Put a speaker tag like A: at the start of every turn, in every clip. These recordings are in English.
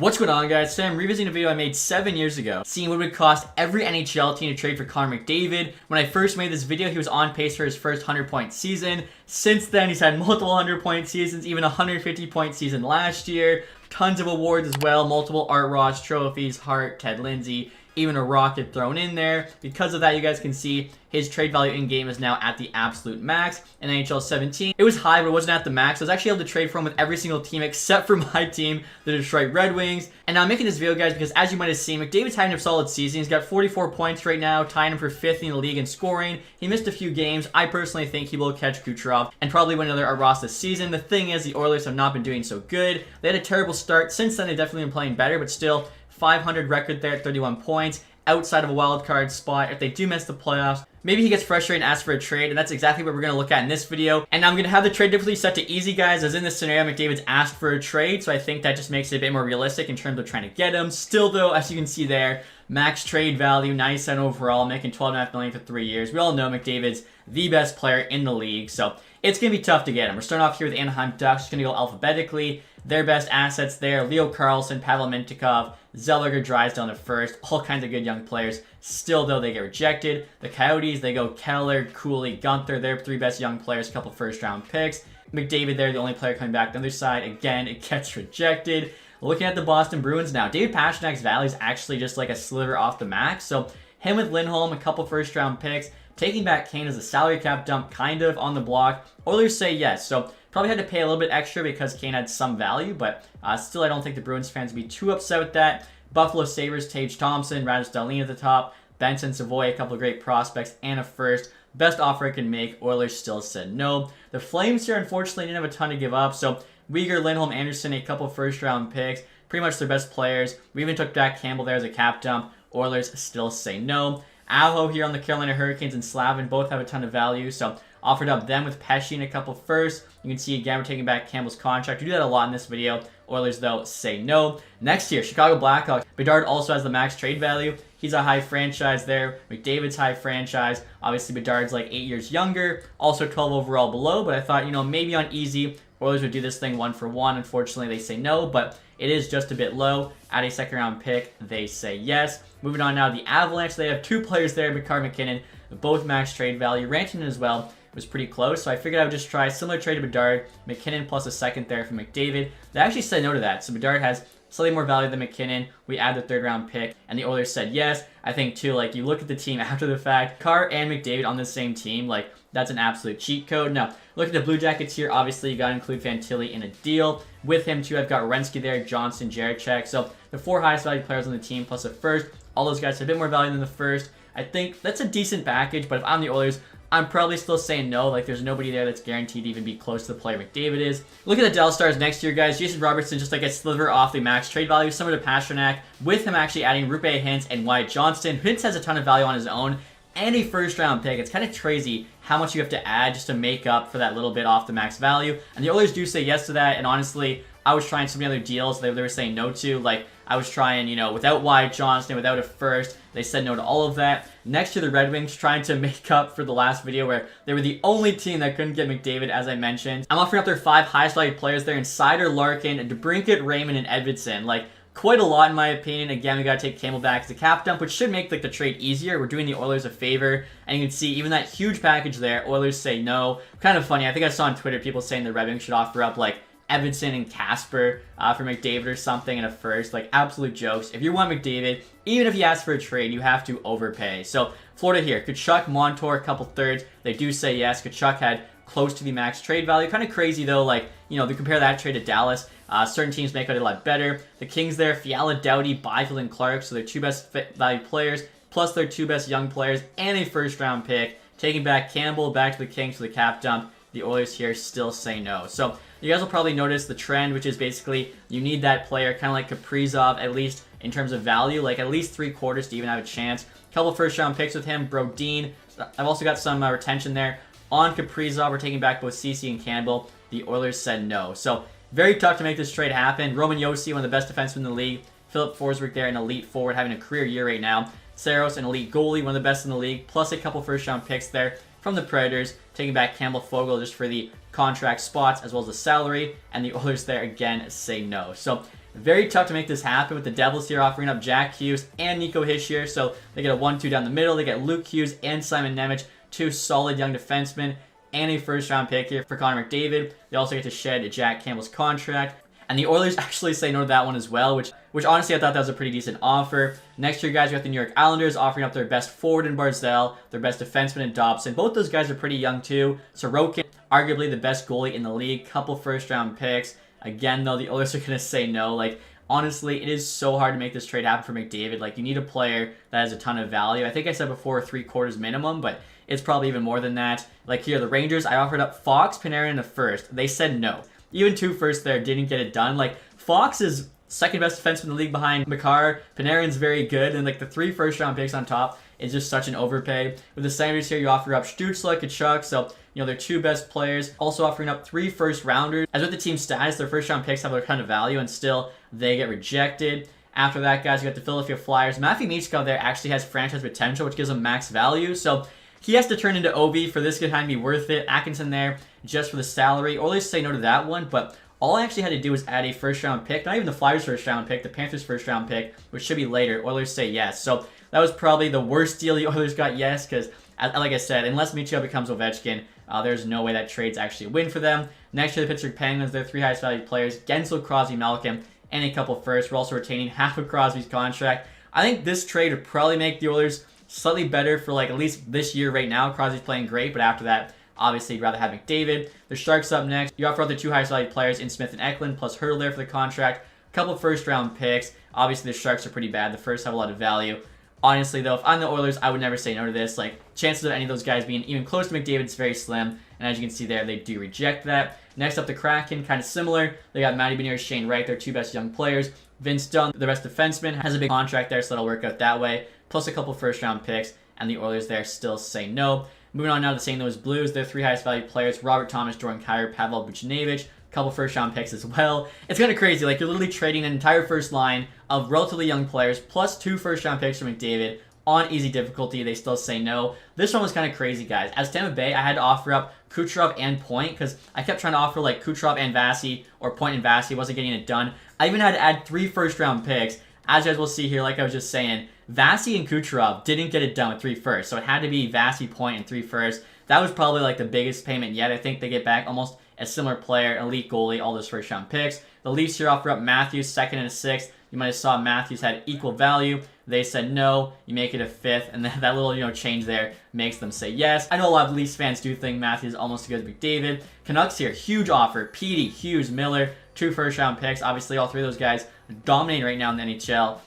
A: What's going on, guys? Today I'm revisiting a video I made 7 years ago, seeing what it would cost every NHL team to trade for Connor McDavid. When I first made this video, he was on pace for his first 100-point season. Since then, he's had multiple 100-point seasons, even a 150-point season last year. Tons of awards as well, multiple Art Ross trophies, Hart, Ted Lindsay, even a Rocket thrown in there. Because of that, you guys can see his trade value in-game is now at the absolute max. In NHL 17, it was high, but it wasn't at the max. I was actually able to trade for him with every single team except for my team, the Detroit Red Wings. And now I'm making this video, guys, because as you might have seen, McDavid's having a solid season. He's got 44 points right now, tying him for 5th in the league in scoring. He missed a few games. I personally think he will catch Kucherov and probably win another Art Ross this season. The thing is, the Oilers have not been doing so good. They had a terrible start. Since then, they've definitely been playing better, but still 500 record there at 31 points. Outside of a wild card spot, if they do miss the playoffs, maybe he gets frustrated and asks for a trade, and that's exactly what we're going to look at in this video. And I'm going to have the trade difficulty set to easy, guys, as in this scenario, McDavid's asked for a trade, so I think that just makes it a bit more realistic in terms of trying to get him. Still, though, as you can see there, max trade value, 97 overall, making $12.5 million for 3 years. We all know McDavid's the best player in the league, so it's going to be tough to get him. We're starting off here with the Anaheim Ducks, just going to go alphabetically. Their best assets there, Leo Carlsson, Pavel Mintyukov, Zellweger, Drysdale in the first, all kinds of good young players. Still, though, they get rejected. The Coyotes, they go Keller, Cooley, Gunther, their 3 best young players, a couple first-round picks. McDavid there, the only player coming back on the other side. Again, it gets rejected. Looking at the Boston Bruins now, David Pastrnak's value is actually just like a sliver off the max. So him with Lindholm, a couple first-round picks, taking back Kane as a salary cap dump, kind of on the block. Oilers say yes, so probably had to pay a little bit extra because Kane had some value, but still I don't think the Bruins fans would be too upset with that. Buffalo Sabres, Tage Thompson, Rasmus Dahlin at the top, Benson Savoy, a couple of great prospects, and a first. Best offer I could make, Oilers still said no. The Flames here, unfortunately, didn't have a ton to give up, so Weegar, Lindholm, Anderson, a couple first-round picks, pretty much their best players. We even took Jack Campbell there as a cap dump. Oilers still say no. Aho here on the Carolina Hurricanes and Slavin both have a ton of value, so offered up them with Pesci and a couple first. You can see again we're taking back Campbell's contract. We do that a lot in this video. Oilers, though, say no. Next year, Chicago Blackhawks. Bedard also has the max trade value. He's a high franchise there. McDavid's high franchise. Obviously, Bedard's like 8 years younger. Also 12 overall below, but I thought, maybe on easy, Oilers would do this thing 1-for-1. Unfortunately, they say no, but it is just a bit low. At a second-round pick, they say yes. Moving on now, the Avalanche. They have 2 players there, Makar McKinnon, both max trade value. Rantanen as well was pretty close, so I figured I would just try a similar trade to Bedard, McKinnon plus a second there for McDavid. They actually said no to that, so Bedard has slightly more value than McKinnon. We add the 3rd round pick, and the Oilers said yes. I think, too, like, you look at the team after the fact, Carr and McDavid on the same team, like, that's an absolute cheat code. Now, look at the Blue Jackets here. Obviously, you got to include Fantilli in a deal. With him, too, I've got Werenski there, Johnson, Jaracek. So, the 4 highest valued players on the team plus a first. All those guys have a bit more value than the first. I think that's a decent package, but if I'm the Oilers, I'm probably still saying no. Like, there's nobody there that's guaranteed to even be close to the player McDavid is. Look at the Dallas Stars next year, guys. Jason Robertson just like a sliver off the max trade value, similar to Pastrnak, with him actually adding Rupe Hintz and Wyatt Johnston. Hintz has a ton of value on his own, and a first-round pick. It's kind of crazy how much you have to add just to make up for that little bit off the max value. And the Oilers do say yes to that, and honestly, I was trying so many other deals they were saying no to. Like, I was trying, without Wyatt Johnston, without a first. They said no to all of that. Next to the Red Wings, trying to make up for the last video where they were the only team that couldn't get McDavid, as I mentioned. I'm offering up their 5 highest valued players there in Sider, Larkin, DeBrincat, Raymond, and Edvidson. Like, quite a lot in my opinion. Again, we got to take Campbell back as a cap dump, which should make the trade easier. We're doing the Oilers a favor, and you can see even that huge package there, Oilers say no. Kind of funny. I think I saw on Twitter people saying the Red Wings should offer up like Edvidson and Casper for McDavid or something in a first. Like, absolute jokes. If you want McDavid, even if you ask for a trade, you have to overpay. So, Florida here. Kachuk, Montour, a couple thirds. They do say yes. Kachuk had close to the max trade value. Kind of crazy, though. Like, they compare that trade to Dallas. Certain teams make it a lot better. The Kings there, Fiala, Doughty, Byfield, and Clark. So, their 2 best valued players, plus their 2 best young players, and a first-round pick. Taking back Campbell back to the Kings for the cap dump. The Oilers here still say no. So, you guys will probably notice the trend, which is basically you need that player, kind of like Kaprizov, at least in terms of value, like at least 3/4 to even have a chance. Couple first-round picks with him, Brodin. I've also got some retention there. On Kaprizov, we're taking back both CC and Campbell. The Oilers said no. So, very tough to make this trade happen. Roman Josi, one of the best defensemen in the league. Philip Forsberg there, an elite forward, having a career year right now. Saros, an elite goalie, one of the best in the league, plus a couple first-round picks there from the Predators, taking back Campbell Fogle just for the contract spots as well as the salary, and the Oilers there again say no. So Very tough to make this happen with the Devils here offering up Jack Hughes and Nico Hischier. So they get a 1-2 down the middle. They get Luke Hughes and Simon Nemec, two solid young defensemen, and a first-round pick here for Connor McDavid. They also get to shed Jack Campbell's contract. And the Oilers actually say no to that one as well, which honestly I thought that was a pretty decent offer. Next year, guys, we got the New York Islanders offering up their best forward in Barzal, their best defenseman in Dobson. Both those guys are pretty young too. Sorokin, arguably the best goalie in the league, couple first-round picks. Again, though, the Oilers are going to say no. Like, honestly, it is so hard to make this trade happen for McDavid. Like, you need a player that has a ton of value. I think I said before 3/4 minimum, but it's probably even more than that. Like here, the Rangers, I offered up Fox, Panarin, and a first. They said no. Even 2 firsts there didn't get it done. Like, Fox is second best defenseman in the league behind Makar. Panarin's very good, and like the 3 first-round picks on top is just such an overpay. With the Senators here, you offer up Stützle, Tkachuk, so they're 2 best players. Also offering up 3 first-rounders. As with the team's status, their first-round picks have a ton of value, and still they get rejected. After that, guys, you got the Philadelphia Flyers. Matthew Michkov there actually has franchise potential, which gives him max value, so he has to turn into OB for this good time to be worth it. Atkinson there just for the salary. Oilers say no to that one, but all I actually had to do was add a first-round pick. Not even the Flyers' first-round pick, the Panthers' first-round pick, which should be later. Oilers say yes. So that was probably the worst deal the Oilers got, yes, because, like I said, unless Michkov becomes Ovechkin, there's no way that trade's actually a win for them. Next year, the Pittsburgh Penguins, their 3 highest valued players, Gensel, Crosby, Malkin, and a couple firsts. We're also retaining half of Crosby's contract. I think this trade would probably make the Oilers slightly better for like at least this year right now. Crosby's playing great, but after that, obviously you'd rather have McDavid. The Sharks up next. You offer out the 2 highest valued players in Smith and Eklund, plus Hurdle there for the contract. A couple first-round picks. Obviously, the Sharks are pretty bad. The first have a lot of value. Honestly, though, if I'm the Oilers, I would never say no to this. Like, chances of any of those guys being even close to McDavid is very slim. And as you can see there, they do reject that. Next up, the Kraken, kind of similar. They got Matty Beniers, Shane Wright, their 2 best young players. Vince Dunn, the best defenseman, has a big contract there, so that'll work out that way. Plus a couple first-round picks, and the Oilers there still say no. Moving on now to the St. Louis Blues, their 3 highest valued players, Robert Thomas, Jordan Kyrou, Pavel Buchnevich, couple first-round picks as well. It's kind of crazy. Like, you're literally trading an entire first line of relatively young players, plus 2 first-round picks for McDavid on easy difficulty. They still say no. This one was kind of crazy, guys. As Tampa Bay, I had to offer up Kucherov and Point, because I kept trying to offer, like, Kucherov and Vasi, or Point and Vasi. Wasn't getting it done. I even had to add 3 first-round picks. As you guys will see here, like I was just saying, Vasi and Kucherov didn't get it done with 3 firsts, so it had to be Vasi, Point, and 3 firsts. That was probably like the biggest payment yet. I think they get back almost a similar player, elite goalie, all those first-round picks. The Leafs here offer up Matthews, 2nd and a 6th. You might have saw Matthews had equal value. They said no. You make it a 5th, and that little change there makes them say yes. I know a lot of Leafs fans do think Matthews is almost as good as McDavid. Canucks here, huge offer. Petey, Hughes, Miller, 2 first-round picks. Obviously, all 3 of those guys dominating right now in the NHL.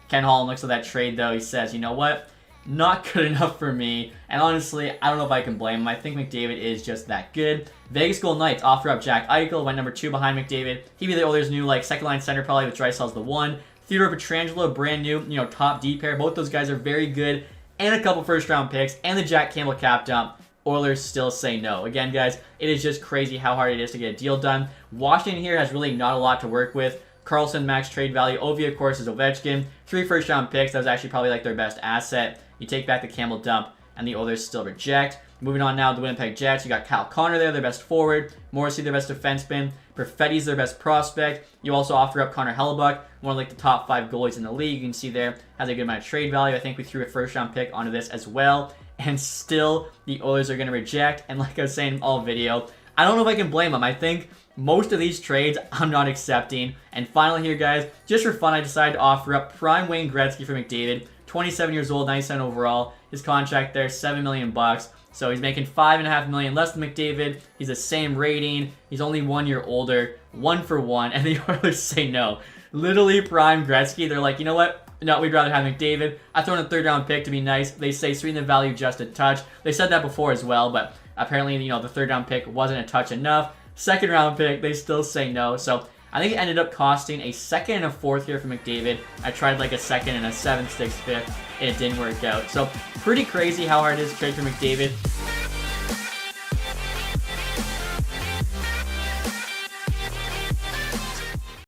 A: Ken Holland looks at that trade, though. He says, you know what? Not good enough for me. And honestly, I don't know if I can blame him. I think McDavid is just that good. Vegas Golden Knights offer up Jack Eichel, went number 2 behind McDavid. He'd be the Oilers' new second-line center probably with Draisaitl's the 1. Theodore Pietrangelo, brand new, top D pair. Both those guys are very good. And a couple first-round picks. And the Jack Campbell cap dump. Oilers still say no. Again, guys, it is just crazy how hard it is to get a deal done. Washington here has really not a lot to work with. Carlson, max trade value. Ovi, of course, is Ovechkin. 3 first-round picks. That was actually probably their best asset. You take back the Campbell dump, and the Oilers still reject. Moving on now to the Winnipeg Jets. You got Kyle Connor there, their best forward. Morrissey, their best defenseman. Perfetti's their best prospect. You also offer up Connor Hellebuck, one of the top 5 goalies in the league. You can see there has a good amount of trade value. I think we threw a first-round pick onto this as well. And still, the Oilers are going to reject. And like I was saying all video, I don't know if I can blame them. I think most of these trades I'm not accepting. And finally here, guys, just for fun, I decided to offer up prime Wayne Gretzky for McDavid. 27 years old, 97 overall. His contract there, $7 million. So he's making $5.5 million less than McDavid. He's the same rating. He's only 1 year older, 1 for 1. And the Oilers say no. Literally prime Gretzky. They're like, you know what? No, we'd rather have McDavid. I throw in a 3rd-round pick to be nice. They say sweeten the value just a touch. They said that before as well, but apparently, the 3rd-round pick wasn't a touch enough. 2nd-round pick, they still say no. So I think it ended up costing a 2nd and a 4th here for McDavid. I tried like a 2nd and a 7th, 6th, 5th, and it didn't work out. So pretty crazy how hard it is to trade for McDavid.